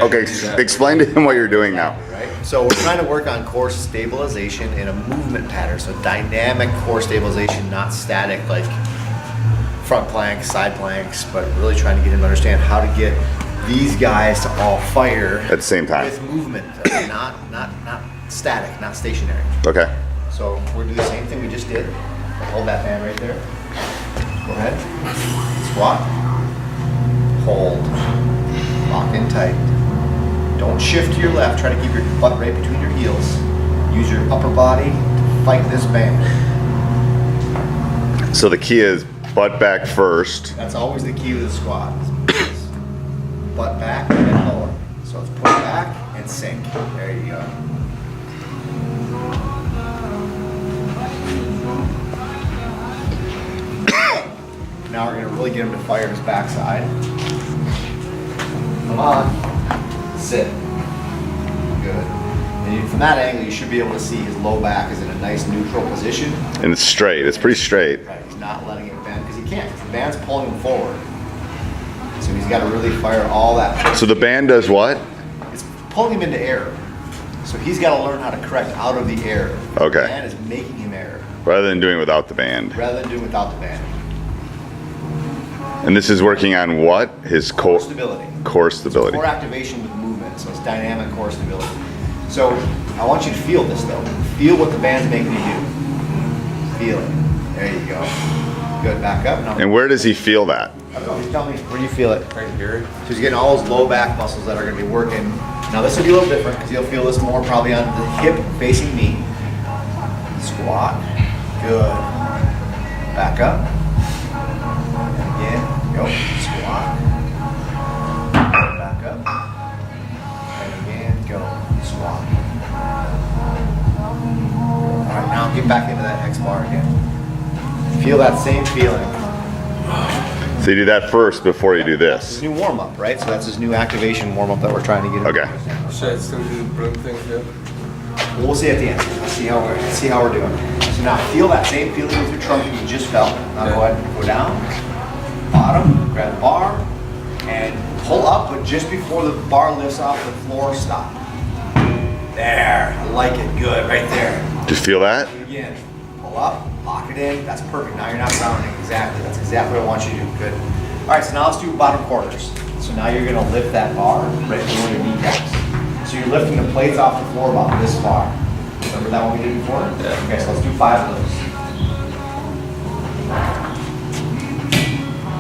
Okay, explain to him what you're doing now. Right? So we're trying to work on core stabilization in a movement pattern. So dynamic core stabilization, not static like front planks, side planks, but really trying to get him to understand how to get these guys to all fire At the same time. with movement, not static, not stationary. Okay. So we'll do the same thing we just did. Hold that band right there. Go ahead. Squat. Hold. Lock in tight. Don't shift to your left. Try to keep your butt right between your heels. Use your upper body to fight this band. So the key is butt back first. That's always the key to the squat. Butt back and then lower. So it's push back and sink. There you go. Now we're going to really get him to fire his backside. Come on. Sit. Good. And from that angle, you should be able to see his low back is in a nice neutral position. And it's straight. It's pretty straight. Right. He's not letting it bend because he can't. 'Cause the band's pulling him forward. So he's got to really fire all that. So the band does what? It's pulling him into error. So he's got to learn how to correct out of the error. Okay. The band is making him error Rather than doing without the band. rather than doing without the band. And this is working on what? His core Stability. core stability. Core activation with movement, so it's dynamic core stability. So I want you to feel this though. Feel what the band's making you do. Feel it. There you go. Good. Back up. Now, And where does he feel that? I don't know. Just tell me where do you feel it? Right here. So he's getting all those low back muscles that are going to be working. Now this will be a little different because you'll feel this more probably on the hip facing me. Squat. Good. Back up. And again. Go. Squat. Back up. And again. Go. Squat. All right. Now get back into that X bar again. Feel that same feeling. So you do that first before you do His this. new warm up, right? So that's his new activation warm up that we're trying to get him. Okay. Should I still do the broom thing too? Well, we'll see at the end. Let's see how we're doing. So now feel that same feeling with your trunk that you just felt. Now go ahead and go down, bottom, grab the bar, and pull up, but just before the bar lifts off the floor, stop. There, I like it. Good, right there. Just feel that? Again, pull up, lock it in. That's perfect. Now you're not rounding. Exactly. That's exactly what I want you to do. Good. All right, so now let's do bottom quarters. So now you're going to lift that bar right below your kneecaps. So you're lifting the plates off the floor about this far. Remember that one we did before? Yeah. Okay, so let's do 5 of those.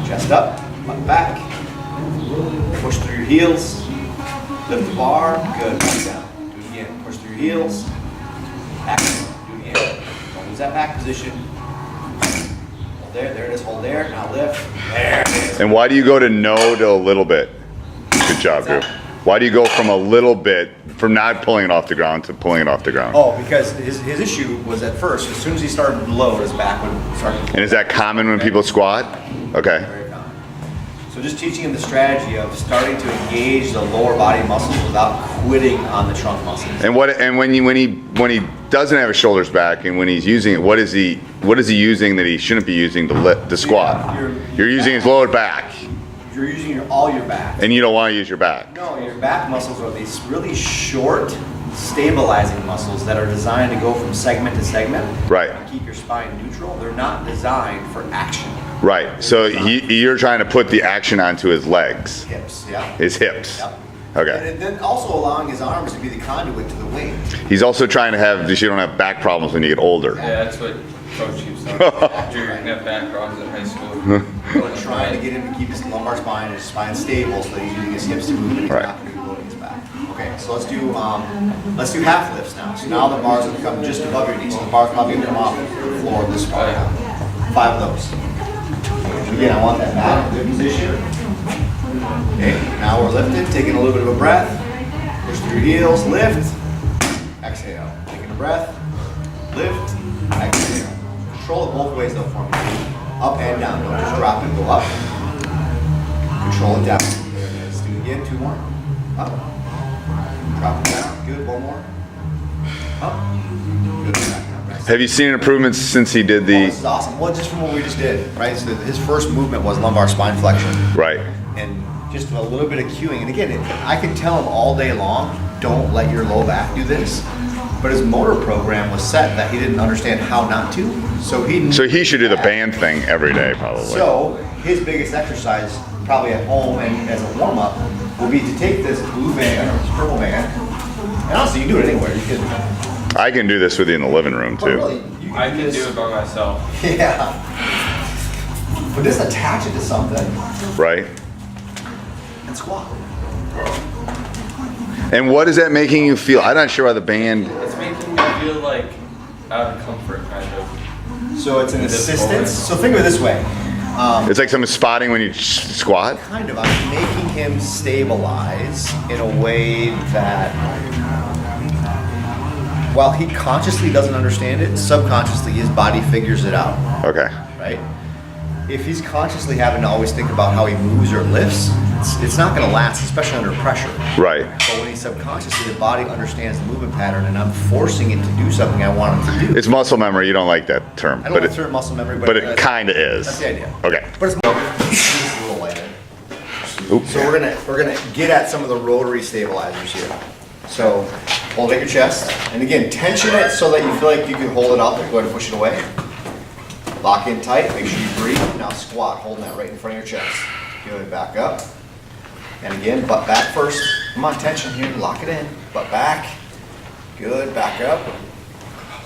Chest up, butt back. Push through your heels. Lift the bar. Good. Back down. Do it again. Push through your heels. Back. Do it again. Don't lose that back position. Hold there. There it is. Hold there. Now lift. There it is. And why do you go to no to a little bit? Good job, Drew. Why do you go from a little bit, from not pulling it off the ground to pulling it off the ground? Oh, because his issue was at first, as soon as he started low, his back would start to And is that common when people squat? Okay. Very common. So just teaching him the strategy of starting to engage the lower body muscles without quitting on the trunk muscles. And when he doesn't have his shoulders back and when he's using it, what is he using that he shouldn't be using to squat? Yeah, You're using his lower back, You're using all your back. and you don't want to use your back. No, your back muscles are these really short, stabilizing muscles that are designed to go from segment to segment. Right. And keep your spine neutral. They're not designed for action. Right. So you're trying to put the action onto his legs, Hips, yeah. his hips. Yep. Okay. And then also allowing his arms to be the conduit to the weight. He's also trying to have, so you don't have back problems when you get older. Yeah, that's what Coach keeps saying. After you're gonna have back problems in high school. We're trying to get him to keep his lumbar spine and his spine stable so that he's using his hips to move and he's Right. not going to be loading his back. Okay, so let's do half lifts now. So now the bars will come just above your knees. So the bars probably going to come off the floor this far now. 5 of those. Again, I want that back in good position. Okay, now we're lifted, taking a little bit of a breath. Push through your heels, lift, exhale. Taking a breath, lift, exhale. Control it both ways though for me. Up and down, don't just drop it, go up. Control it down. There it is. Do it again, 2 more. Up. Drop it down, good, 1 more. Up. Good, back down. Rest. Have you seen improvements since he did Oh, this the, is awesome. Well, just from what we just did, right? So his first movement was lumbar spine flexion. right. And just a little bit of cueing. And again, I can tell him all day long, don't let your low back do this. But his motor program was set that he didn't understand how not to. So he should do the band thing every day, probably. So his biggest exercise, probably at home and as a warm up, will be to take this blue band or this purple band. And honestly, you can do it anywhere. You can. I can do this with you in the living room But too. really, you I can this- do it by myself. Yeah. But just attach it to something Right? and squat. And what is that making you feel? I'm not sure why the band. It's making me feel like out of comfort, kind of. So it's an This assistance. forward. So think of it this way. It's like someone spotting when you squat. Kind of, I'm making him stabilize in a way that, while he consciously doesn't understand it, subconsciously his body figures it out, Okay. right? If he's consciously having to always think about how he moves or lifts, it's not going to last, especially under pressure. Right. But when he's subconsciously, the body understands the movement pattern, and I'm forcing it to do something I want him to do. It's muscle memory. You don't like that term, I don't but want it, to turn muscle memory, but it that's- kind of is. That's the idea. Okay. But it's more. This is a little lighter. Oops. So we're gonna get at some of the rotary stabilizers here. So hold at your chest, and again, tension it so that you feel like you can hold it up and go ahead and push it away. Lock in tight, make sure you breathe. Now squat, holding that right in front of your chest. Good, back up. And again, butt back first. Come on, tension here, lock it in. Butt back. Good, back up.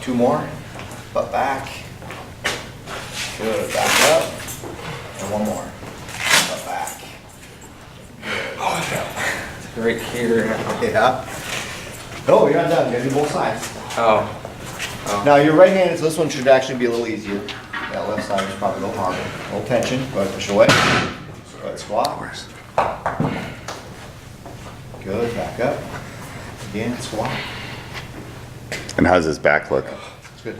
Two more. Butt back. Good, back up. And one more. Butt back. Good. Right here. Yeah. No, you're not done. You gotta do both sides. Oh. Now, you're right-handed, so this one should actually be a little easier. That left side is probably a little harder. A little tension. Go ahead, push away. Go ahead, squat. Good, back up. Again, squat. And how's his back look? That's good.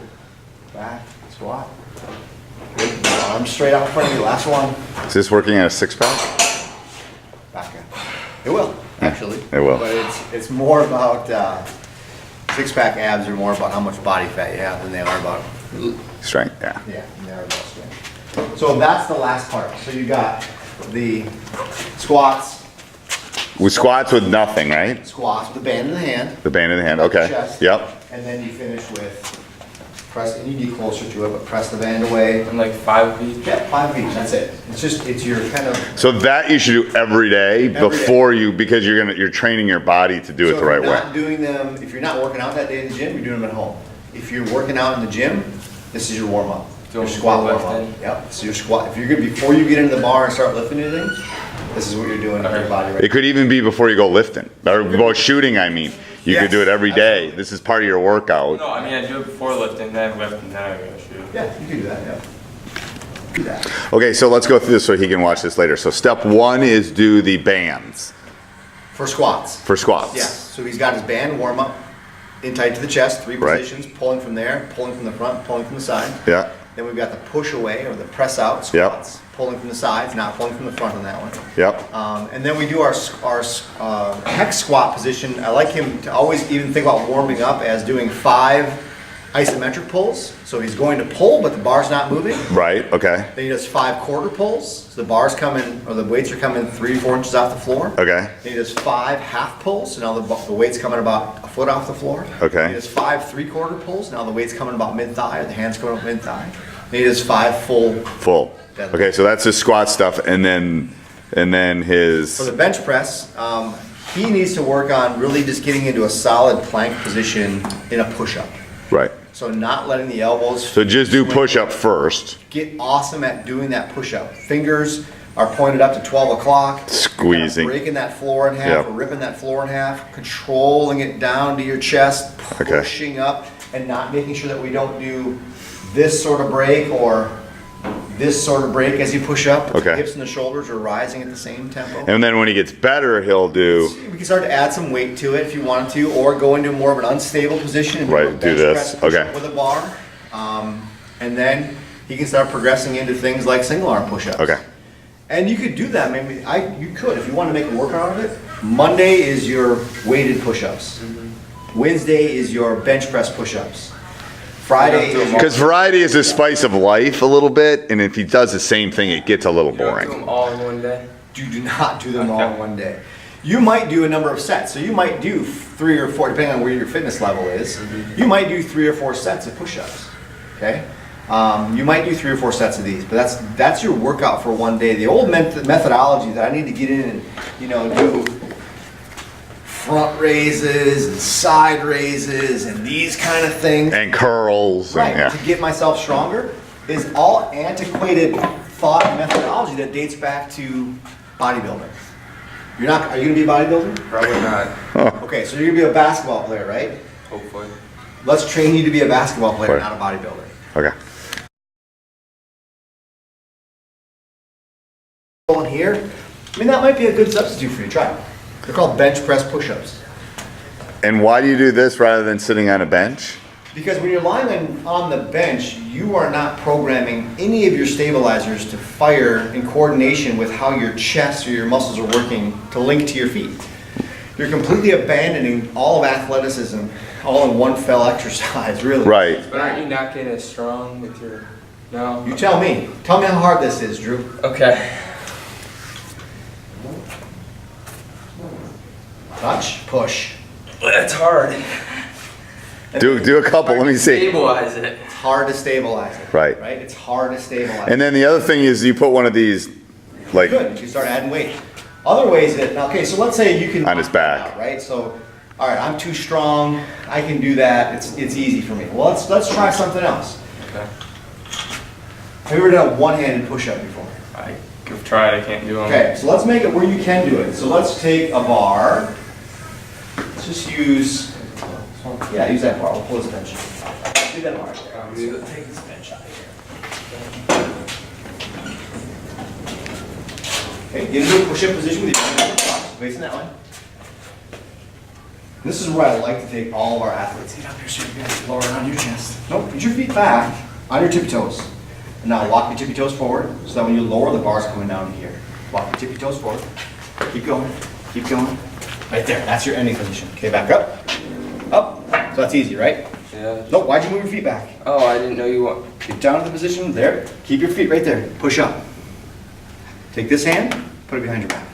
Back, squat. Good. Arms straight out in front of you. Last one. Is this working on a six pack? Back up. It will, actually. It will. But it's more about, six-pack abs are more about how much body fat you have than they are about, Strength. Yeah. yeah, than they are about strength. So that's the last part. So you got the squats, With squats with nothing, right? with the band in the hand. The band in the hand. Okay. Chest. Yep. And then you finish with press, and you need closer to it, but press the band away. And like 5 of each. Yeah, 5 of each, that's it. It's your kind of. So that you should do every day day. before you, because you're training your body to do it So the right if you're way. not doing them, if you're not working out that day in the gym, you're doing them at home. If you're working out in the gym, this is your warm up. Your Doing squat full warm up. lifting. Yep. So your squat. If you're good before you get into the bar and start lifting anything, this is what you're doing to your body right It could even be before you go lifting or go shooting. I mean, you could do it every day. This is part of your workout. No, I mean I do it before lifting, then lift, and then I go shoot. Yeah, you can do that. Yeah. Do that. Okay, so let's go through this so he can watch this later. So step one is do the bands For squats. for squats. Yes. So he's got his band warm up, in tight to the chest, 3 Right. positions, pulling from there, pulling from the front, pulling from the side. Yeah. Then we've got the push away or the press out Yep. squats, pulling from the sides, not pulling from the front on that one. Yep. And then we do our hex squat position. I like him to always even think about warming up as doing 5 isometric pulls. So he's going to pull, but the bar's not moving. Right. Okay. Then he does 5 quarter pulls. So the bar's coming, or the weights are coming 3 to 4 inches off the floor. Okay. Then he does 5 half pulls. So now the weight's coming about a foot off the floor. Okay. He does 5 3/4 pulls. Now the weight's coming about mid-thigh, or the hand's coming up mid-thigh. Then he does 5 full. Full. Okay, so that's his squat stuff, and then For his the bench press, he needs to work on really just getting into a solid plank position in a push-up. right. So not letting the elbows. So just do push up first. Get awesome at doing that push-up. Fingers are pointed up to 12 o'clock. Squeezing. Kind of breaking that floor in half, Yep. or ripping that floor in half, controlling it down to your chest, Okay. pushing up, and not making sure that we don't do this sort of break or this sort of break as you push up. Okay. The hips and the shoulders are rising at the same tempo. And then when he gets better, he'll do We can start to add some weight to it if you wanted to, or go into more of an unstable position and Right, a do bench this, press push-up okay. with a bar. And then he can start progressing into things like single arm push-ups. okay. And you could do that. Maybe you could if you want to make a workout of it. Monday is your weighted push-ups. Wednesday is your bench press push-ups. Friday is your Because variety is the spice of life a little bit, and if he does the same thing, it gets a little You don't do boring. them all in one day. You do not do them all in one day. You might do a number of sets. So you might do 3 or 4, depending on where your fitness level is. You might do 3 or 4 sets of push-ups. Okay. You might do 3 or 4 sets of these, but that's your workout for one day. The old methodology that I need to get in and do front raises and side raises and these kind of things, And curls. right, And, to get myself stronger, is all antiquated thought and methodology that dates back to bodybuilding. Are you gonna be a bodybuilder? Probably not. Okay, so you're gonna be a basketball player, right? Hopefully. Let's train you to be a basketball player, Right. not a bodybuilder. Okay. On here, I mean, that might be a good substitute for you. Try it. They're called bench press push-ups. And why do you do this rather than sitting on a bench? Because when you're lying on the bench, you are not programming any of your stabilizers to fire in coordination with how your chest or your muscles are working to link to your feet. You're completely abandoning all of athleticism all in one fell exercise, really. Right. But aren't you not getting as strong with your... No? You tell me. Tell me how hard this is, Drew. Okay. Touch, push. That's hard. Do a couple. Let me see. Stabilize it. It's hard to stabilize it. Right. Right? It's hard to stabilize And then the other thing is you put one of these, like, Good, you start adding weight. Other ways that, okay, so let's say you can. On his knock that back. out, right? So, all right, I'm too strong, I can do that, it's easy for me. Well, let's try something else. Okay. Have you ever done a one-handed push-up before? I've tried, I can't do them. Okay, so let's make it where you can do it. So let's take a bar. Let's just use, yeah, use that bar, we'll pull this bench. Do that bar right there. Let's take this bench out of here. Okay, get into a push-up position with your hands facing that way. This is where I like to take all of our athletes. Get up here so you guys lower on your chest. Nope, put your feet back on your tippy toes. And now walk your tippy toes forward so that when you lower, the bar's coming down to here. Walk your tippy toes forward. Keep going, keep going. Right there, that's your ending position. Okay, back up. Up. So that's easy, right? Yeah. Nope, why'd you move your feet back? Oh, I didn't know you want... Get down to the position, there. Keep your feet right there. Push up. Take this hand, put it behind your back.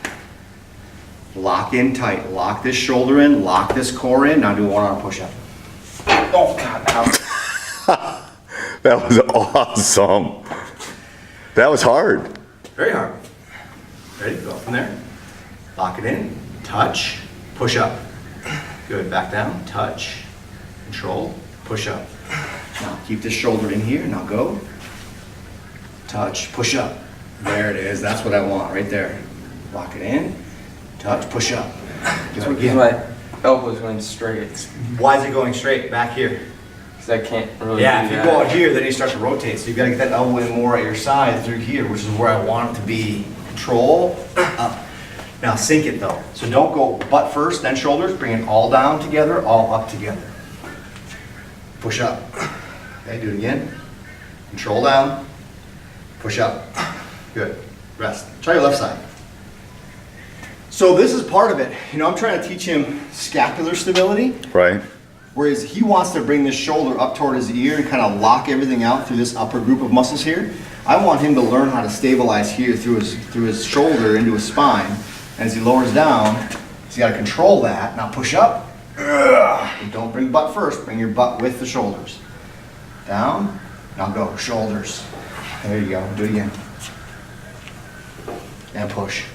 Lock in tight. Lock this shoulder in, lock this core in. Now do a one-arm push-up. Oh, God, ow. that was awesome. That was hard. Very hard. Ready? Go from there. Lock it in. Touch. Push up. Good. Back down. Touch. Control. Push up. Now keep this shoulder in here. Now go. Touch. Push up. There it is. That's what I want right there. Lock it in. Touch. Push up. Do it again. My elbow's going straight. Why is it going straight? Back here. Because I can't really Yeah, do if you that. go out here, then you start to rotate. So you've got to get that elbow in more at your side through here, which is where I want it to be. Control, up. Now sink it though. So don't go butt first, then shoulders. Bring it all down together, all up together. Push up. Okay, do it again. Control down. Push up. Good. Rest. Try your left side. So this is part of it. You know, I'm trying to teach him scapular stability. Right? Whereas he wants to bring this shoulder up toward his ear and kind of lock everything out through this upper group of muscles here. I want him to learn how to stabilize here through his shoulder into his spine. And as he lowers down, he's got to control that. Now push up. And don't bring butt first. Bring your butt with the shoulders. Down. Now go. Shoulders. There you go. Do it again. And push.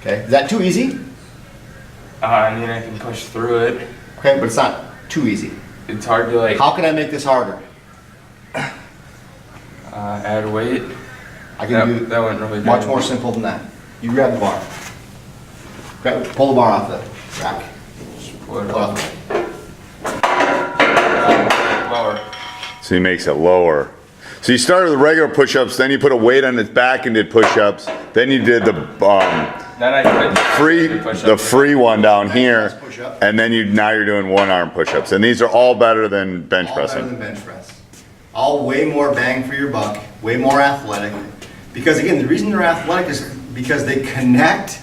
Okay. Is that too easy? I mean, I can push through it. Okay, but it's not too easy. It's hard to like How can I make this harder? add weight. I can do That went really much good. more simple than that. You grab the bar. Pull the bar off the rack. Put it Pull it up. off. Lower. So he makes it lower. So you started with regular push-ups, then you put a weight on his back and did push-ups. Then you did the Then I could free one down here, Bench press push-up. and then now you're doing one-arm push-ups. And these are all better than bench All better pressing. than bench press. All way more bang for your buck, way more athletic. Because again, the reason they're athletic is because they connect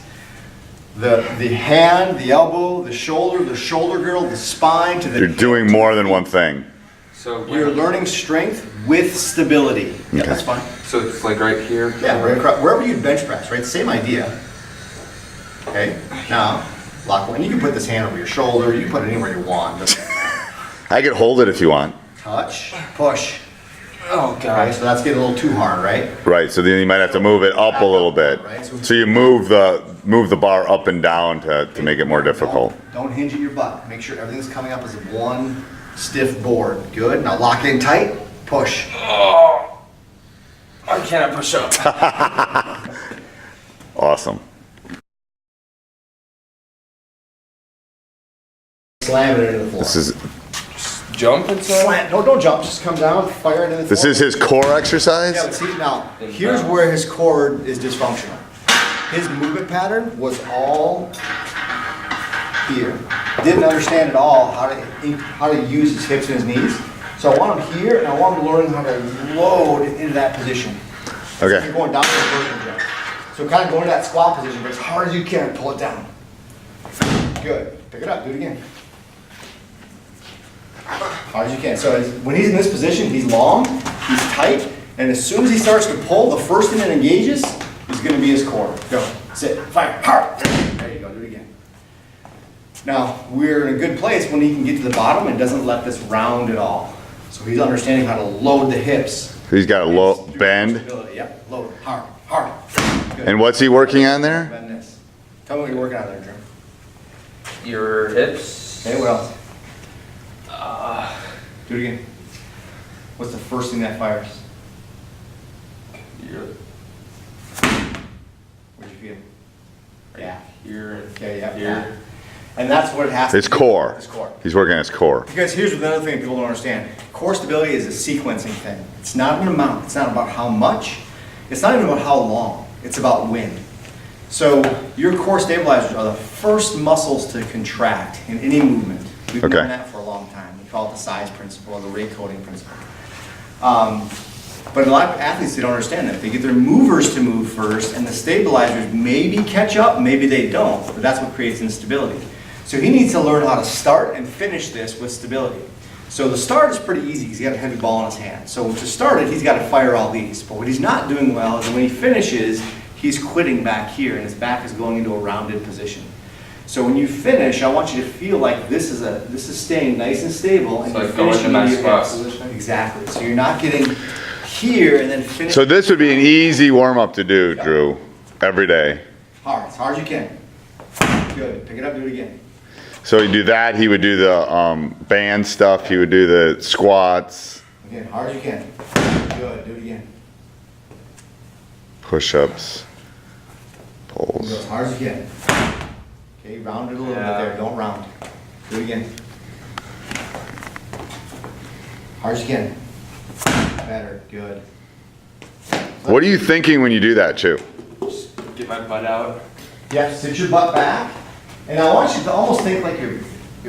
the hand, the elbow, the shoulder girdle, the spine to the You're doing more than one thing. So You're learning strength with stability. Yeah, Okay. that's fine. So it's like right here. Yeah, right across, wherever you bench press, right? Same idea. Okay, now, lock one. You can put this hand over your shoulder. You can put it anywhere you want. Doesn't matter. I could hold it if you want. Touch, push. Oh Okay, god. so that's getting a little too hard, right? Right, so then you might have to move it up a little bit. So you move the bar up and down to make it more difficult. Don't hinge at your butt. Make sure everything's coming up as one stiff board. Good. Now lock in tight. Push. Oh. Why can't I push up? Awesome. Slam it into the floor. This is Jump inside? Slam. No, don't jump. Just come down. Fire it into the this floor. is his core exercise? Yeah, but see, now, here's where his core is dysfunctional. His movement pattern was all here. Didn't understand at all how to use his hips and his knees. So I want him here, and I want him learning how to load into that position. Okay. You're going down to the vertical jump. So kind of go into that squat position, but as hard as you can, pull it down. Good. Pick it up, do it again. Hard as you can. So when he's in this position, he's long, he's tight, and as soon as he starts to pull, the first thing that engages is going to be his core. Go. Sit. Fire. Hard. There you go. Do it again. Now, we're in a good place when he can get to the bottom and doesn't let this round at all. So he's understanding how to load the hips. He's got a low Through bend. stability. Yep. Load. Hard. Hard. Good. And what's he working on there? Bend this. Tell me what you're working on there, Drew. Your hips. Okay, what else? Do it again. What's the first thing that fires? Your Where'd you feel? Yeah. here and Okay, yeah, here. yeah. And that's what it has to His be. core. His core. He's working on his core. Because here's another thing people don't understand. Core stability is a sequencing thing. It's not an amount. It's not about how much. It's not even about how long. It's about when. So your core stabilizers are the first muscles to contract in any movement. We've Okay. known that for a long time. We call it the size principle or the rate coding principle. But a lot of athletes, they don't understand that. They get their movers to move first, and the stabilizers maybe catch up, maybe they don't, but that's what creates instability. So he needs to learn how to start and finish this with stability. So the start is pretty easy. He's got a heavy ball in his hand. So to start it, he's got to fire all these. But what he's not doing well is when he finishes, he's quitting back here, and his back is going into a rounded position. So when you finish, I want you to feel like this is staying nice and stable, and It's you're like going finishing to into nice your spots. position. Exactly. So you're not getting here and then finish So this would be an easy warm up to do, Drew, every day. hard as you can. Good. Pick it up. Do it again. So he'd do that. He would do the band stuff. He would do the squats, Again, hard as you can. Good. Do it again. push-ups, Go pulls. as hard as you can. Okay, round it a little bit Yeah. there. Don't round. Do it again. Hard as you can. Better. Good. What are you thinking when you do that, Chew? Just get my butt out. Yeah, sit your butt back. And I want you to almost think like you're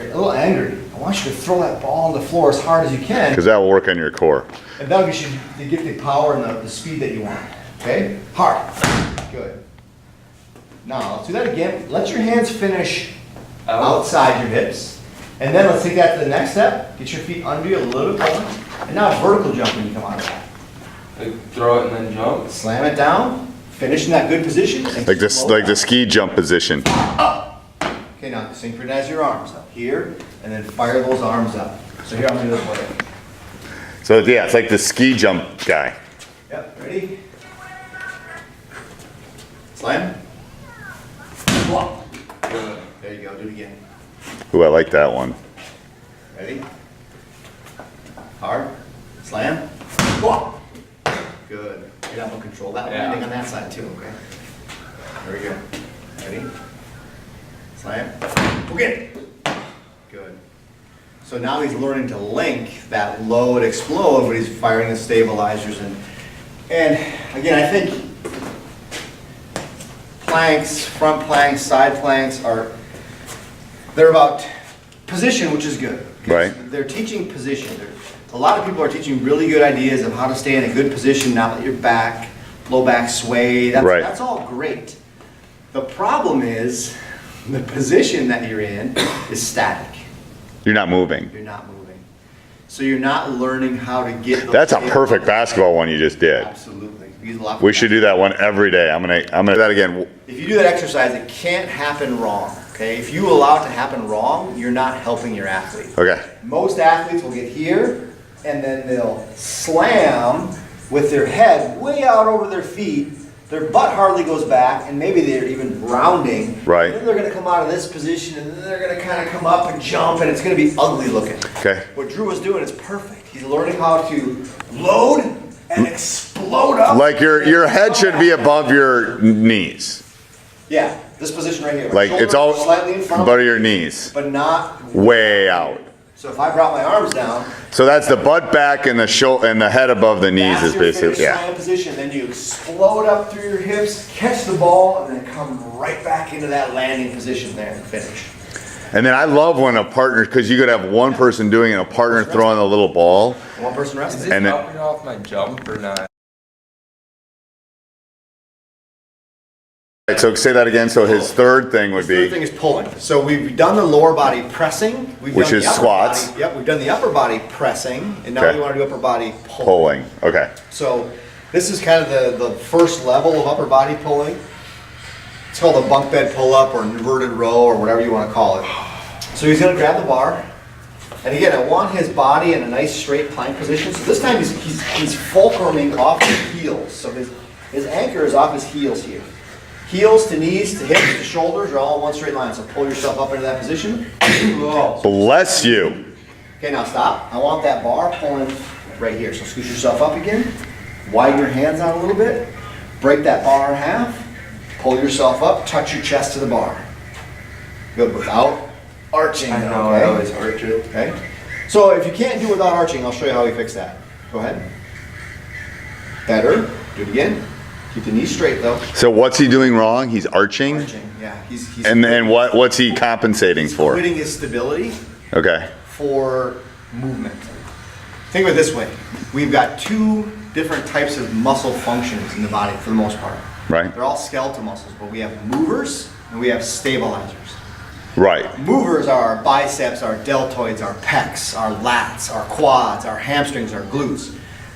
a little angry. I want you to throw that ball on the floor as hard as you can. Because that will work on your core. And that'll get you to get the power and the speed that you want. Okay? Hard. Good. Now, let's do that again. Let your hands finish outside your hips. And then let's take that to the next step. Get your feet under you a little bit more. And now vertical jump when you come out of that. Like throw it and then jump. Slam it down. Finish in that good position. and Like this, slow like the down. ski jump position. Okay, now synchronize your arms up here. And then fire those arms up. So here, I'm going to do this for you. So yeah, it's like the ski jump guy. Yep, ready? Slam. Block. Good. There you go, do it again. Ooh, I like that one. Ready? Hard. Slam. Block. Good. You're not going to control that Yeah. landing on that side too, okay? There we go. Ready? Slam. Okay. Good. So now he's learning to link that load explode when he's firing the stabilizers. And again, I think planks, front planks, side planks they're about position, which is good. Right. They're teaching position. A lot of people are teaching really good ideas of how to stay in a good position, not let your back, low back sway. Right. That's all great. The problem is the position that you're in is static. You're not moving. You're not moving. So you're not learning how to get those That's a hips. perfect basketball one you just did. Absolutely. Use a lot We should do that one every day. I'm gonna do that again. If you do that exercise, it can't happen wrong, okay? If you allow it to happen wrong, you're not helping your athlete. Okay. Most athletes will get here, and then they'll slam with their head way out over their feet. Their butt hardly goes back, and maybe they're even rounding. Right. Then they're gonna come out of this position, and then they're gonna kind of come up and jump, and it's gonna be ugly looking. Okay. What Drew was doing is perfect. He's learning how to load and explode up. Like your head should be above your knees. Yeah, this position right here. My Like it's shoulders all slightly in front of above me, your knees, but not way out. So if I brought my arms down, So that's the butt back and the shoulder and the head above the knees that's is your basically finish yeah. slam position. Then you explode up through your hips, catch the ball, and then come right back into that landing position there and finish. And then I love when a partner, because you could have one person doing it, and a partner throwing a little ball. One person Is resting. this And then- helping off my jump or not? Right, so say that again. So his third thing would The third be thing is pulling. So we've done the lower body pressing. We've Which done is the upper squats. Body, yep, we've done the upper body pressing, and now Okay. we want to do upper body pulling. pulling. Okay. So this is kind of the first level of upper body pulling. It's called a bunk bed pull up or inverted row or whatever you want to call it. So he's going to grab the bar. And again, I want his body in a nice straight plank position. So this time he's fulcruming off his heels. So his anchor is off his heels here. Heels to knees to hips to shoulders are all in one straight line. So pull yourself up into that position. Whoa. Bless you. Okay, now stop. I want that bar pulling right here. So scoot yourself up again. Widen your hands out a little bit. Break that bar in half. Pull yourself up. Touch your chest to the bar. Good. Without arching. I know, okay? I always hurt you. Okay. So if you can't do it without arching, I'll show you how we fix that. Go ahead. Better. Do it again. Keep the knees straight though. So what's he doing wrong? He's arching. Arching. Yeah. He's And then what's he compensating for? quitting his stability Okay. for movement. Think of it this way. We've got two different types of muscle functions in the body for the most part. Right. They're all skeletal muscles, but we have movers and we have stabilizers. Right. Movers are our biceps, our deltoids, our pecs, our lats, our quads, our hamstrings, our glutes.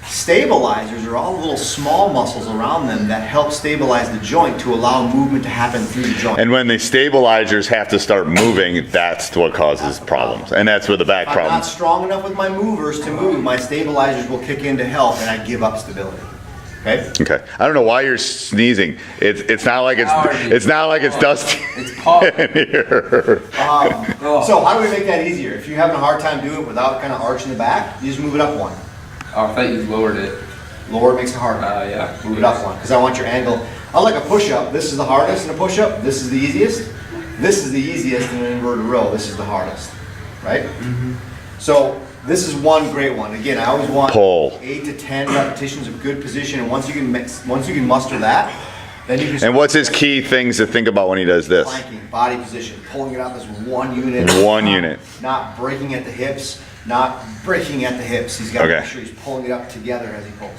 Stabilizers are all little small muscles around them that help stabilize the joint to allow movement to happen through the joint. And when the stabilizers have to start moving, that's what causes problems. And that's where the back If I'm not problems. strong enough with my movers to move, my stabilizers will kick in to help and I give up stability. Okay? Okay. I don't know why you're sneezing. It's not like Allergy. it's not like it's dusty It's pop. in here. So how do we make that easier? If you're having a hard time doing it without kind of arching the back, you just move it up one. Oh, I thought you lowered it. Lower makes it harder. Yeah. Move it up one, because I want your angle. Unlike a push-up, this is the hardest in a push-up, this is the easiest. This is the easiest in an inverted row, this is the hardest, right? So this is one great one. Again, I always want Pull. 8 to 10 repetitions of good position, and once you can muster that, then you can And what's his key things to think about when he does this? planking, body position, pulling it out this one unit. One unit. Not breaking at the hips, not breaking at the hips. He's got to Okay. make sure he's pulling it up together as he pulls.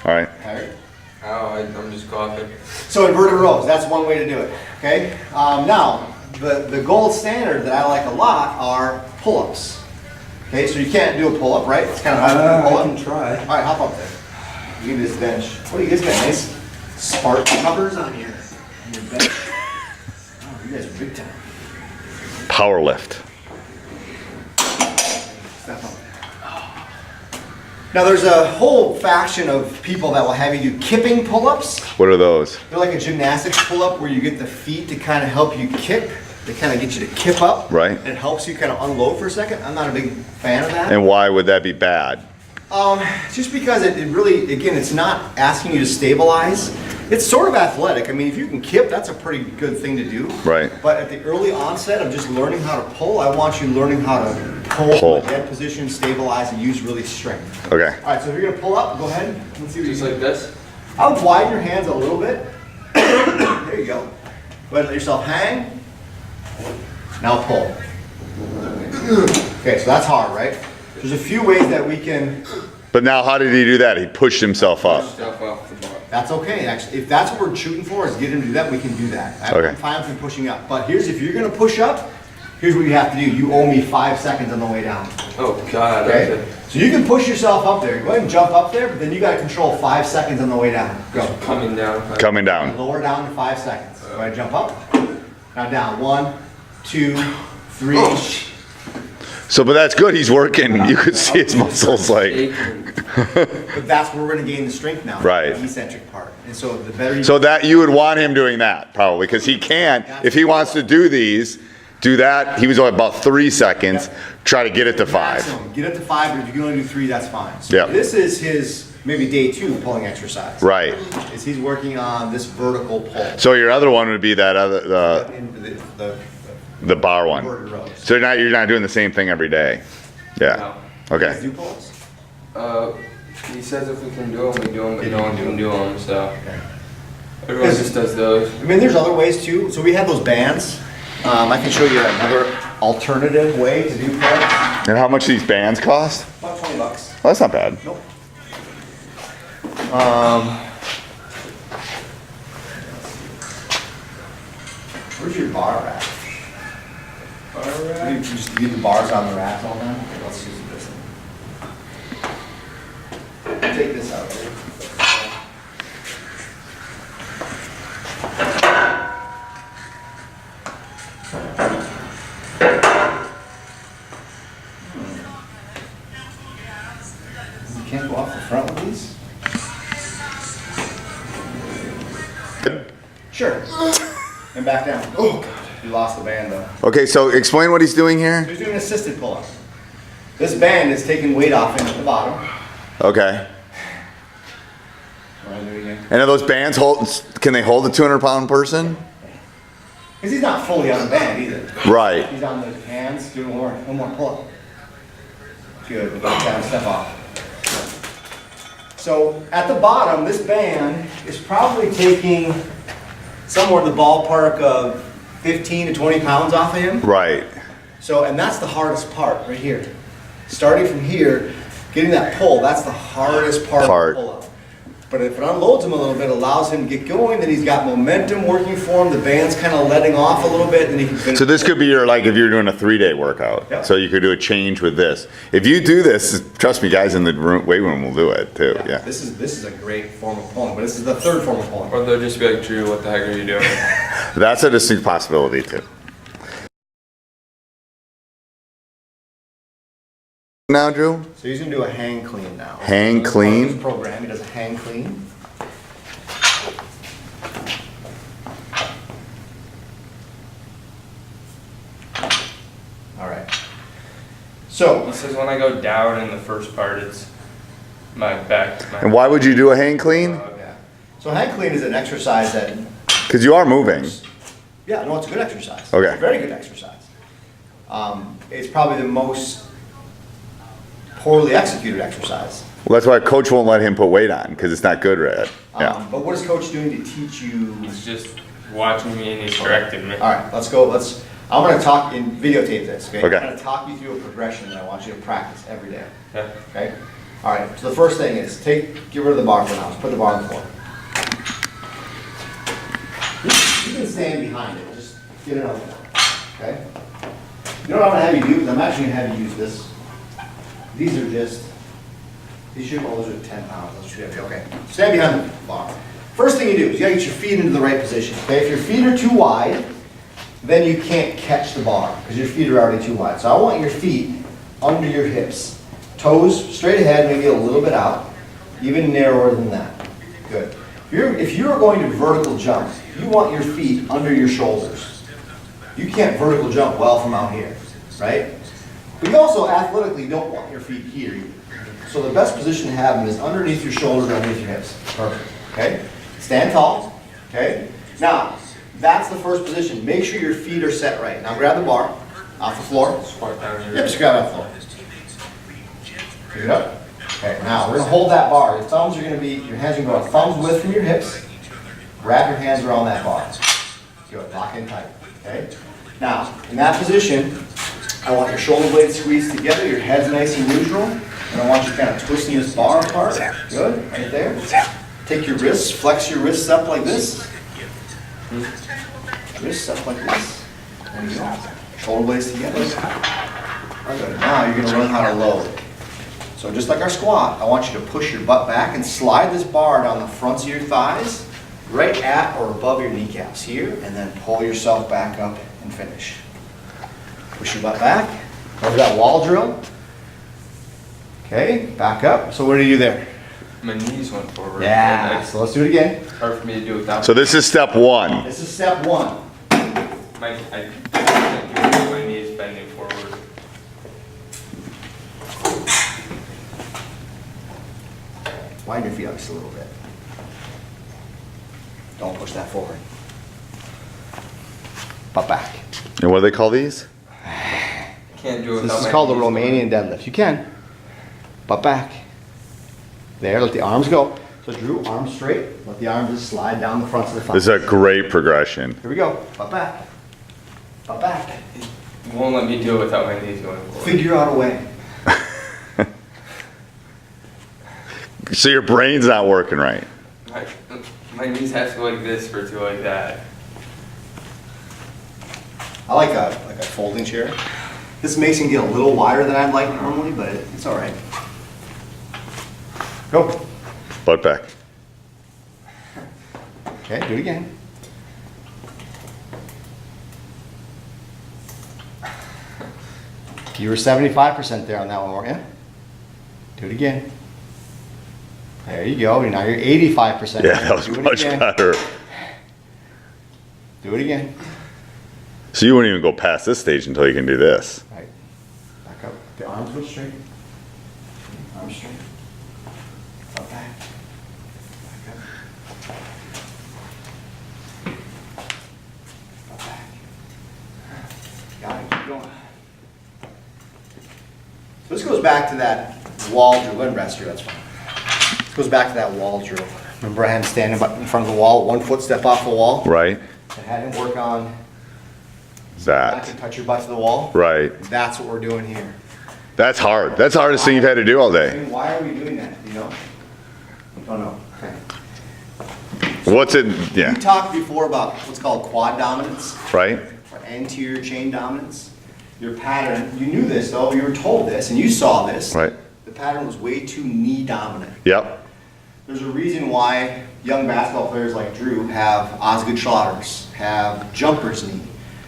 All right. Okay? Oh, I'm just coughing. So inverted rows, that's one way to do it, okay? Now, the gold standard that I like a lot are pull-ups. Okay, so you can't do a pull-up, right? It's kind of hard to do a pull-up. try. All right, hop up there. You can do this bench. What do you guys got? Nice spark covers on your bench. Oh, you guys are big time. Power lift. Step up there. Now there's a whole faction of people that will have you do kipping pull-ups. What are those? They're like a gymnastics pull-up where you get the feet to kind of help you kip. They kind of get you to kip up. Right. And it helps you kind of unload for a second. I'm not a big fan of that. And why would that be bad? Just because it really, again, it's not asking you to stabilize. It's sort of athletic. I mean, if you can kip, that's a pretty good thing to do. Right. But at the early onset of just learning how to pull, I want you learning how to pull Pull. from a dead position, stabilize, and use really strength. Okay. All right, so if you're gonna pull up, go ahead. Let's see what Just you like this? I would widen your hands a little bit. There you go. Go ahead, let yourself hang. Now pull. Okay, so that's hard, right? There's a few ways that we can. But now how did he do that? He pushed himself up. Stuff off the bar. That's okay, actually. If that's what we're shooting for, is get him to do that, we can do that. Okay. I'm fine with him pushing up. But if you're gonna push up, here's what you have to do. You owe me 5 seconds on the way down. Oh, God. Okay? So So you can push yourself up there. Go ahead and jump up there, but then you gotta control 5 seconds on the way down. Go. Coming down. Coming down. Lower down to 5 seconds. Go ahead, jump up. Now down. 1, 2, 3. So, but that's good. He's working. You could see his muscles like. But that's where we're gonna gain the strength now. Right. The eccentric part. And so the better you So that you would want him doing that probably because he can't. If he wants to do these, do that. He was only about 3 seconds. Try to get it to 5. maximum, get it to 5, but if you can only do 3, that's fine. So Yep. this is his maybe day 2 pulling exercise. Right. Is he's working on this vertical pull. So your other one would be that other Into the the bar one. inverted rows. So you're not doing the same thing every day. Yeah. Guys Okay. do pulls? He says if we can do them, we do them, but no one can do them, so. Okay. Everyone just does those. I mean, there's other ways too. So we have those bands. I can show you another alternative way to do pulls. And how much these bands cost? About $20. Well, that's not bad. Nope. Where's your bar rack? You just leave the bars on the rack all the time? Okay, let's use this. Take this out. You can't go off the front with these? Sure. And back down. Oh, God. You lost the band though. Okay, so explain what he's doing here. He's doing an assisted pull-up. This band is taking weight off him at the bottom. Okay. Want to do it again? And are those bands hold? Can they hold a 200-pound person? Because he's not fully on the band either. Right. He's on the hands, doing one more pull-up. Good, down, step off. So at the bottom, this band is probably taking somewhere in the ballpark of 15 to 20 pounds off of him. Right. So, and that's the hardest part right here. Starting from here, getting that pull, that's the hardest part of the pull-up. But if it unloads him a little bit, allows him to get going, then he's got momentum working for him, the band's kind of letting off a little bit, and he can finish. So this could be your, like if you're doing a 3-day workout. Yeah. So you could do a change with this. If you do this, trust me, guys in the weight room will do it too. Yeah. This is a great form of pulling, but this is the third form of pulling. Or they'll just be like, Drew, what the heck are you doing? That's a distinct possibility too. Now, Drew? So he's gonna do a hang clean now. Hang So clean? this program, he does a hang clean. All right. So, He says when I go down in the first part, it's my back. And why would you do a hang clean? yeah. So hang clean is an exercise that, Because you are moving. yeah, no, it's a good exercise. Okay. It's a very good exercise. It's probably the most poorly executed exercise. Well, that's why coach won't let him put weight on because it's not good, right? Yeah. But what is coach doing to teach you? He's just watching me and he's correcting me. All right, let's go. I'm going to talk and videotape this. Okay. Okay. I'm going to talk you through a progression that I want you to practice every day. Yeah. Okay. All right. So the first thing is get rid of the bar for now. Just put the bar on the floor. You can stand behind it. Just get it on the floor. Okay. You know what I'm going to have you do? Is I'm actually going to have you use this. These should all those are 10 pounds. Those should be okay. Stand behind the bar. First thing you do is you got to get your feet into the right position. Okay. If your feet are too wide, then you can't catch the bar because your feet are already too wide. So I want your feet under your hips. Toes straight ahead, maybe a little bit out, even narrower than that. Good. If you're going to vertical jump, you want your feet under your shoulders. You can't vertical jump well from out here, right? But you also athletically don't want your feet here either. So the best position to have them is underneath your shoulders, underneath your hips. Perfect. Okay? Stand tall. Okay? Now, that's the first position. Make sure your feet are set right. Now grab the bar off the floor. Squat down here. Yep, just grab it off the floor. Pick it up. Okay, now we're gonna hold that bar. Your thumbs are gonna be, your hands are gonna go thumbs width from your hips. Wrap your hands around that bar. Good, lock in tight. Okay? Now, in that position, I want your shoulder blades squeezed together, your head's nice and neutral, and I want you kind of twisting this bar apart. Good, right there. Take your wrists, flex your wrists up like this. Wrists up like this. There you go. Shoulder blades together. Good. Now you're going to learn how to load. So So just like our squat, I want you to push your butt back and slide this bar down the fronts of your thighs, right at or above your kneecaps here, and then pull yourself back up and finish. Push your butt back, over that wall drill. Okay, back up. So what do you do there? My knees went forward. Yeah, And so let's do it again. it's hard for me to do without. So this is step one. This is step one. I can't do it with my knees bending forward. Widen your feet up just a little bit. Don't push that forward. Butt back. And what do they call these? Can't do it without This is my called the knees Romanian deadlift. You can. Butt back. There, let the arms go. So Drew, arms straight. Let the arms just slide down the fronts of the thighs. This is a great progression. Here we go. Butt back. Butt back. It won't let me do it without my knees going forward. Figure out a way. So your brain's not working right. My knees have to go like this for it to go like that. I like a folding chair. This makes him get a little wider than I'd like normally, but it's all right. Go. Butt back. Okay, do it again. You were 75% there on that one, weren't you? Do it again. There you go. Now you're 85%. Yeah, that was Do it much again. better. Do it again. So you wouldn't even go past this stage until you can do this. Right. Back up. The arms go straight. Arms straight. Up back. Back up. Up back. Got it. Keep going. So this goes back to that wall drill. Go ahead and rest here. That's fine. This goes back to that wall drill. Remember I had him standing in front of the wall, 1 foot step off the wall? Right? I had him work on back That. and touch your butt to the wall. Right. That's what we're doing here. That's hard. That's the hardest thing you've had to do all I day. mean, why are we doing that? Do you know? Don't know. Okay. What's it? We Yeah. talked before about what's called quad dominance, Right? or anterior chain dominance. Your pattern, you knew this though, you were told this, and you saw this. Right. The pattern was way too knee dominant. Yep. There's a reason why young basketball players like Drew have Osgood Schlatter's, have jumper's knee,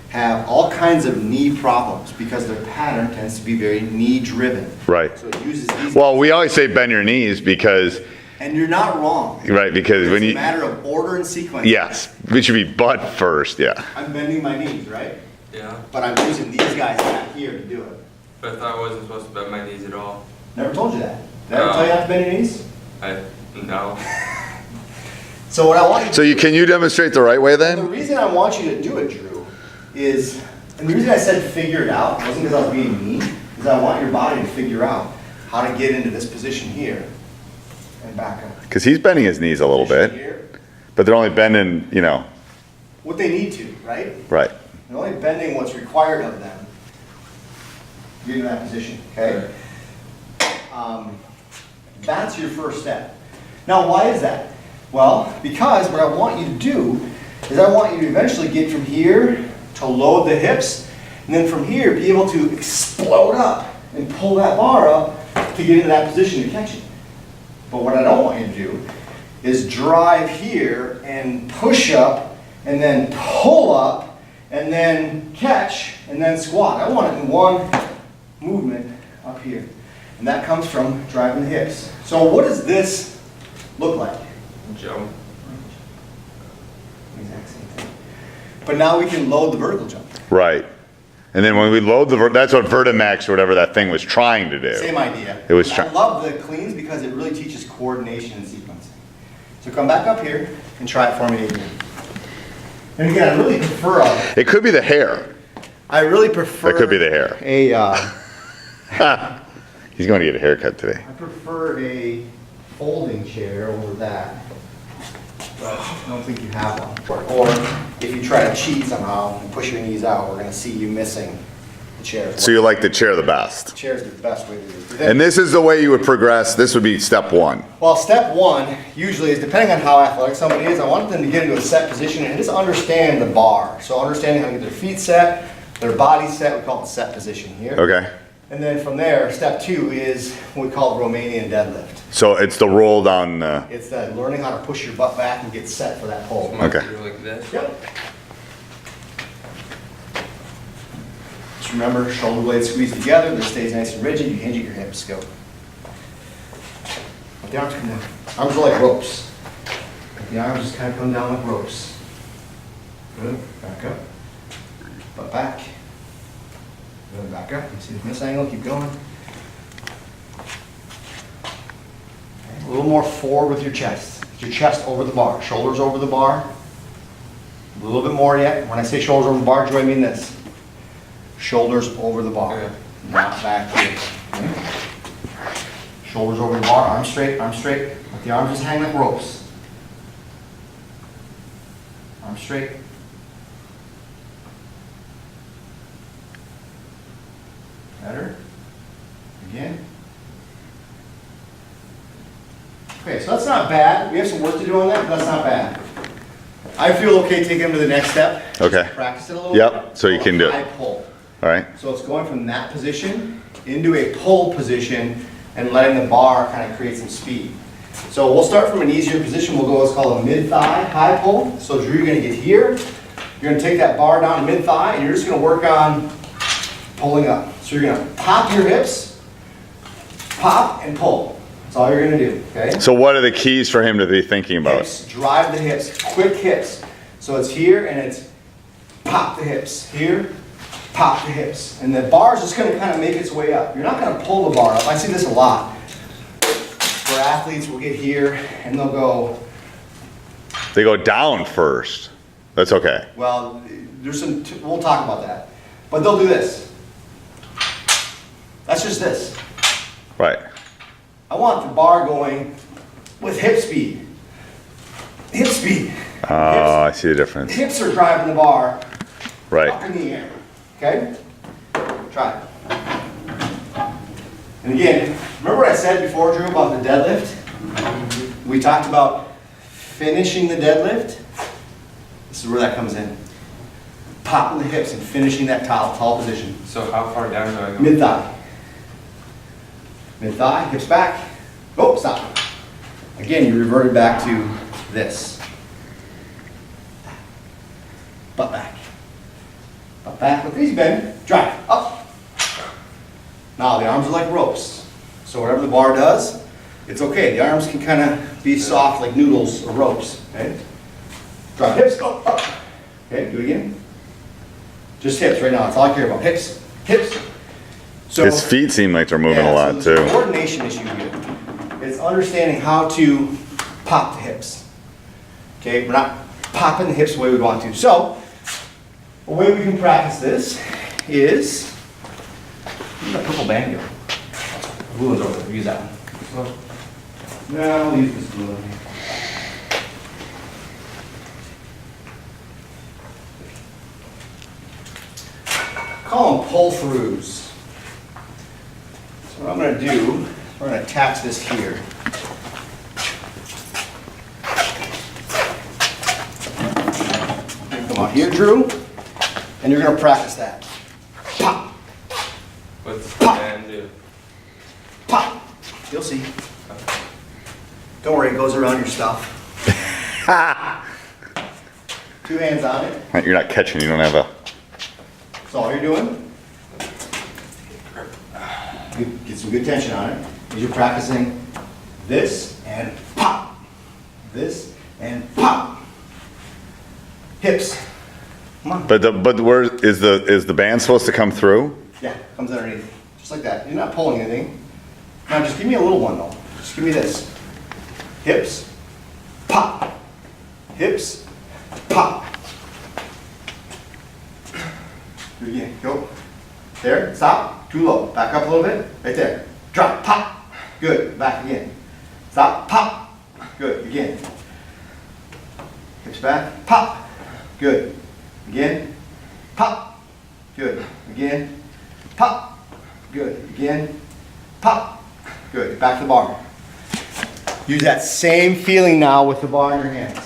have all kinds of knee problems because their pattern tends to be very knee driven. Right. So it uses these. Well, we always say bend your knees because, And you're not wrong. right, because when It's a you, matter of order and sequence. yes, it should be butt first, yeah. I'm bending my knees, right? Yeah. But I'm using these guys back here to do it. But I thought I wasn't supposed to bend my knees at all. Never told you that. Did I ever tell you not to bend your knees? No. So what I want you to So can you demonstrate the right way The then? reason I want you to do it, Drew, is, and the reason I said figure it out wasn't because I was being mean, is I want your body to figure out how to get into this position here and back up. Because he's bending his knees a little bit, Here. but they're only bending, you know, What they need to, right? right. They're only bending what's required of them to get in that position, okay? That's your first step. Now, why is that? Well, because what I want you to do is I want you to eventually get from here to load the hips, and then from here be able to explode up and pull that bar up to get into that position to catch it. But what I don't want you to do is drive here and push up and then pull up and then catch and then squat. I want it in one movement up here. And that comes from driving the hips. So what does this look like? Jump. Exact same thing. But now we can load the vertical jump. Right. And then when we load that's what Vertimax or whatever that thing was trying to do. Same idea. It was I try- love the cleans because it really teaches coordination and sequencing. So come back up here and try it for me again. And again, I really prefer It could be the hair. That could be the hair. He's going to get a haircut today. I prefer a folding chair over that. But I don't think you have one. Or if you try to cheat somehow and push your knees out, we're going to see you missing the chair. So you like the chair the best. The chair is the best way to do it. And this is the way you would progress. This would be step one. Well, step one usually is depending on how athletic somebody is. I want them to get into a set position and just understand the bar. So understanding how to get their feet set, their body set. We call it set position here. Okay? And then from there, step 2 is what we call Romanian deadlift. So it's the roll down, It's that learning how to push your butt back and get set for that pull. Might Okay. do like this. Yep. Just remember, shoulder blades squeeze together, this stays nice and rigid, you hinge at your hips, go. Let the arms come down. Arms are like ropes. Let the arms just kind of come down like ropes. Good, back up. Butt back. Good, back up. You see this angle, keep going. Okay. A little more forward with your chest. Get your chest over the bar, shoulders over the bar. A little bit more yet. When I say shoulders over the bar, do I mean this? Shoulders over the bar, Yeah. not back here. Okay. Shoulders over the bar, arms straight, arms straight. Let the arms just hang like ropes. Arms straight. Better. Again. Okay, so that's not bad. We have some work to do on that, but that's not bad. I feel okay taking them to the next step. Okay. Practice it a little Yep, bit. so you can do it. High pull. all right? So it's going from that position into a pull position and letting the bar kind of create some speed. So we'll start from an easier position. We'll go what's called a mid-thigh high pull. So Drew, you're gonna get here. You're gonna take that bar down to mid-thigh and you're just gonna work on pulling up. So you're gonna pop your hips, pop and pull. That's all you're gonna do, okay? So what are the keys for him to be thinking about? Hips, drive the hips, quick hips. So it's here and it's pop the hips, here, pop the hips. And the bar's just gonna kind of make its way up. You're not gonna pull the bar up. I see this a lot. Where athletes will get here and they'll go, They go down first. That's okay. well, there's some, we'll talk about that. But they'll do this. That's just this. Right. I want the bar going with hip speed. Hip speed. Oh, I see the difference. Hips are driving the bar up Right. in the air. Okay? Try it. And again, remember what I said before, Drew, about the deadlift? We talked about finishing the deadlift. This is where that comes in. Popping the hips and finishing that tall position. So how far down do I go? Mid-thigh. Mid-thigh, hips back. Oh, stop. Again, you reverted back to this. Butt back. Butt back, look easy, bend. Drive, up. Now the arms are like ropes. So whatever the bar does, it's okay. The arms can kind of be soft like noodles or ropes, okay? Drive hips, go up. Okay, do it again. Just hips right now, that's all I care about. Hips, hips. So, His feet seem like they're moving yeah, a lot so there's a too. coordination issue here. It's understanding how to pop the hips. Okay, we're not popping the hips the way we want to. So, a way we can practice this is, where's that purple band go? The blue one's over there, use that one. No, I'll use this blue one here. Call them pull-throughs. So what I'm going to do, we're going to attach this here. Come on here, Drew, and you're going to practice that. Pop, What's the band do? pop. You'll see. Don't worry, it goes around your stuff. 2 hands on it. You're not catching, you don't have a, That's all you're doing. Get some good tension on it. As you're practicing this and pop. This and pop. Hips. Come on. but where is the band supposed to come through? Yeah, comes underneath. Just like that. You're not pulling anything. Now just give me a little one though. Just give me this. Hips. Pop. Hips. Pop. Do it again. Go. There. Stop. Too low. Back up a little bit. Right there. Drop. Pop. Good. Back again. Stop. Pop. Good. Again. Hips back. Pop. Good. Again. Pop. Good. Again. Pop. Good. Again. Pop. Good. Back to the bar. Use that same feeling now with the bar in your hands.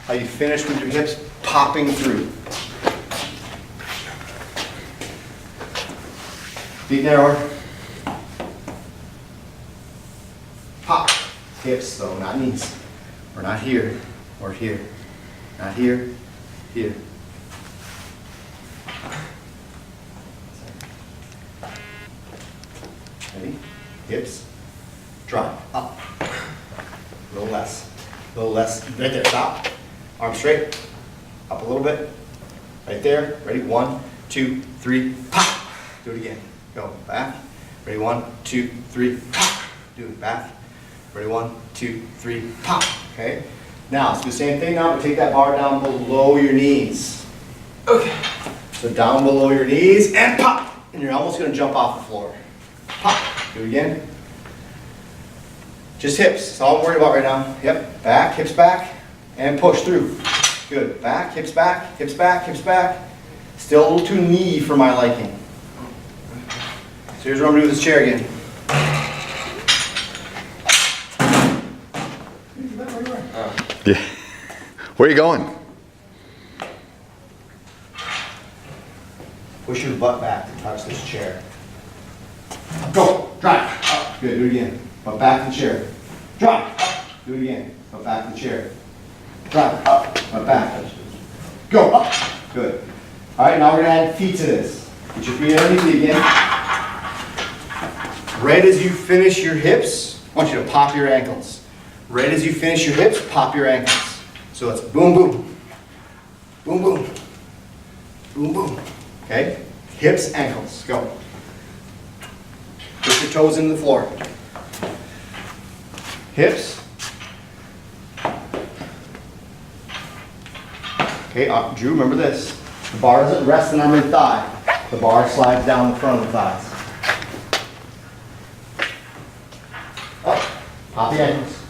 How you finish with your hips popping through. Feet narrower. Hips though, not knees. We're not here, we're here. Not here, here. Ready? Hips, drive, up. A little less, right there, stop. Arms straight, up a little bit. Right there, ready? 1, 2, 3, pop. Do it again. Go, back. Ready? 1, 2, 3, pop. Do it, back. Ready? 1, 2, 3, pop. Okay? Now, let's do the same thing now, but take that bar down below your knees. Okay. So down below your knees and pop. And you're almost gonna jump off the floor. Pop. Do it again. Just hips, that's all I'm worried about right now. Yep, back, hips back, and push through. Good, back, hips back, hips back, hips back. Still a little too knee for my liking. So here's what I'm gonna do with this chair again. Yeah. Where are you going? Push your butt back to touch this chair. Go, drive, up, good, do it again. Butt back to the chair. Drive, up, do it again. Butt back to the chair. Drive, up, butt back. Go, up, good. All right, now we're gonna add feet to this. Get your feet underneath you again. Right as you finish your hips, I want you to pop your ankles. Right as you finish your hips, pop your ankles. So it's boom, boom, boom, boom, boom, boom. Okay? Hips, ankles, go. Push your toes into the floor. Hips. Okay, Drew, remember this. The bar doesn't rest on the underneath thigh. The bar slides down the front of the thighs. Up, pop the ankles.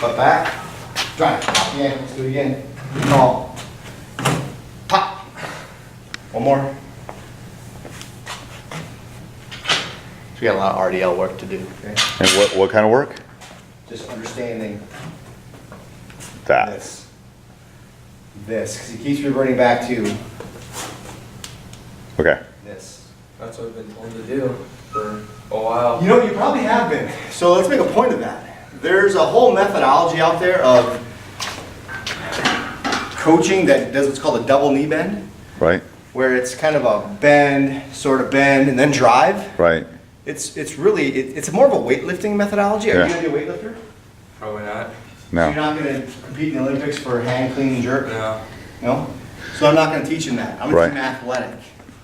Butt back, drive, pop the ankles, do it again. Call. Pop. One more. So we got a lot of RDL work to do, okay? And what kind of work? Just understanding That. this, because it keeps reverting back to Okay. this. That's what I've been told to do for a while. You know, you probably have been. So let's make a point of that. There's a whole methodology out there of coaching that does what's called a double knee bend, Right. where it's kind of a bend, sort of bend, and then drive. Right. It's really, it's more of a weightlifting methodology. Are Yeah. you gonna be a weightlifter? Probably not. So you're No. not gonna compete in the Olympics for hang, clean, and jerk? No. No? So I'm not gonna teach him that. I'm gonna Right. teach him athletic.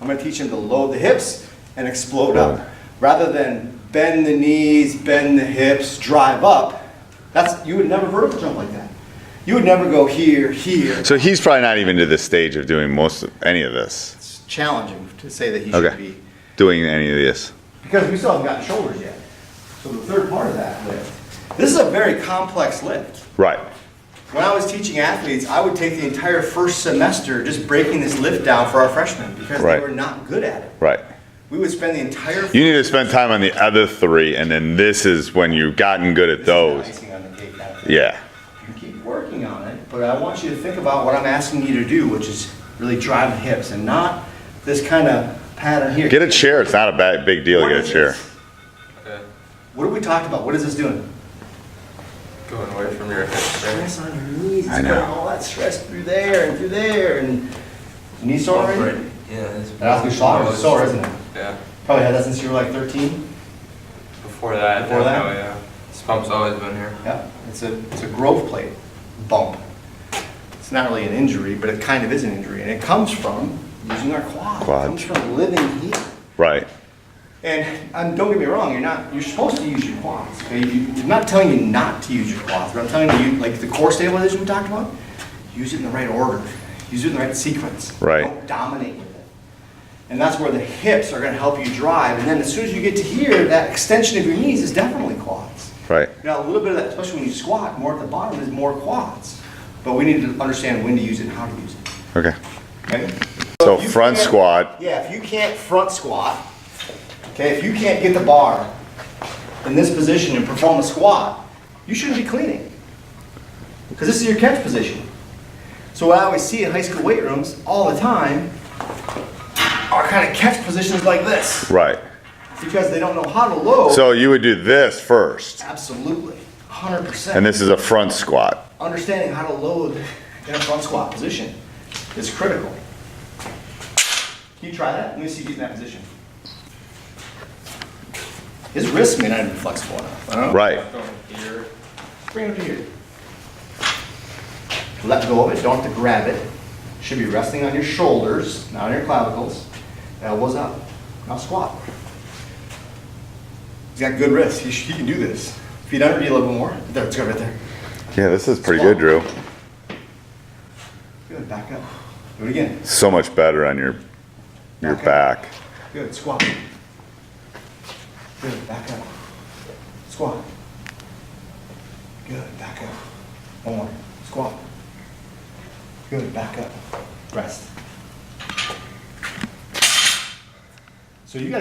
I'm gonna teach him to load the hips and explode Right. up. Rather than bend the knees, bend the hips, drive up. You would never vertical jump like that. You would never go here, here. So he's probably not even to the stage of doing any of this. It's challenging to say that he Okay. should be. Doing any of this. Because we still haven't gotten shoulders yet. So the third part of that lift. This is a very complex lift. Right. When I was teaching athletes, I would take the entire first semester just breaking this lift down for our freshmen because Right. they were not good at it. Right. We would spend the entire. You need to spend time on the other three, and then this is when you've gotten good at This is those. the icing on the cake kind of thing. Yeah. You keep working on it, but I want you to think about what I'm asking you to do, which is really drive the hips and not this kind of pattern here. Get a chair. It's not a big deal to What get is a chair. this? Okay. What have we talked about? What is this doing? Going away from your hips. Stress on your knees. It's I know. putting all that stress through there and through there and knee sore already? Right. Yeah. It's That's your shoulder is sore, isn't it? Yeah. Probably had that since you were like 13. Before that. Before that? Oh yeah. This pump's always been here. Yeah, it's a growth plate bump. It's not really an injury, but it kind of is an injury, and it comes from using our quad. Quad. It comes from living here. Right. And don't get me wrong, you're supposed to use your quads. Okay? I'm not telling you not to use your quads, but I'm telling you, like the core stabilization we talked about, use it in the right order. Use it in the right sequence. Right. Don't dominate with it. And that's where the hips are going to help you drive. And then as soon as you get to here, that extension of your knees is definitely quads. Right. Now, a little bit of that, especially when you squat, more at the bottom is more quads. But we need to understand when to use it and how to use it. Okay. Okay? So if you front can't- squat. Yeah, if you can't front squat, okay, if you can't get the bar in this position and perform a squat, you shouldn't be cleaning. Because this is your catch position. So what I always see in high school weight rooms all the time are kind of catch positions like this. Right. Because they don't know how to load. So you would do this first. Absolutely. 100%. And this is a front squat. Understanding how to load in a front squat position is critical. Can you try that? Let me see if he's in that position. His wrist may not even be flexible enough. I don't know. Right. Going here. Bring it up to here. Let go of it, don't have to grab it. Should be resting on your shoulders, not on your clavicles. Elbows up. Now squat. He's got good wrists. He can do this. Feet under, be a little bit more. There, let's go right there. Yeah, this is pretty good, Drew. Good, back up. Do it again. So much better on your back. Good, squat. Good, back up. Squat. Good, back up. One more. Squat. Good, back up. Rest. So you got